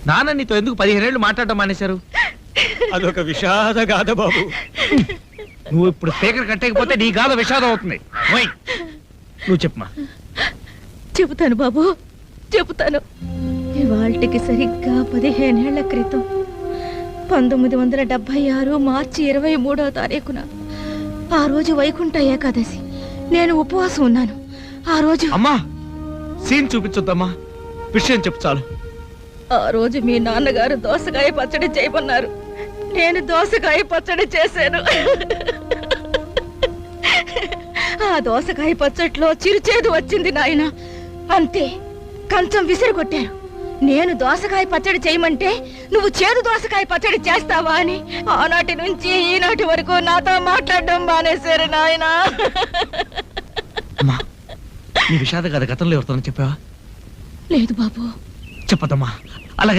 నాన్న నీతో ఎందుకు 15 ఏళ్ళు మాట్లాడటం మానేశారు? అదొక విషాద గాథ బాబు. నువ్వు ఇప్పుడు స్పీకర్ కట్టకపోతే నీ గాథ విషాదం అవుతుంది. నువ్వు చెప్పమా. చెబుతాను బాబు, చెబుతాను. ఇవాళకి సరిగ్గా 15 ఏళ్ల క్రితం 1976 మార్చి 23వ తారీఖున ఆ రోజు వైకుంఠ ఏకాదశి నేను ఉపవాసం ఉన్నాను. ఆ రోజు అమ్మా సీన్ చూపించొద్దమ్మా, విషయం చెప్పు చాలు. ఆ రోజు మీ నాన్నగారు దోసకాయ పచ్చడి చేయమన్నారు. నేను దోసకాయ పచ్చడి చేశాను. ఆ దోసకాయ పచ్చట్లో చిరుచేదు వచ్చింది నాయన. అంతే, కంచం విసిరి కొట్టారు. నేను దోసకాయ పచ్చడి చేయమంటే నువ్వు చేదు దోసకాయ పచ్చడి చేస్తావా అని ఆనాటి నుంచి ఈనాటి వరకు నాతో మాట్లాడడం మానేశారు నాయన. నీ విషాద గాథ గతంలో ఎవరితోనో చెప్పావా? లేదు బాబు. చెప్పదమ్మా. అలాగే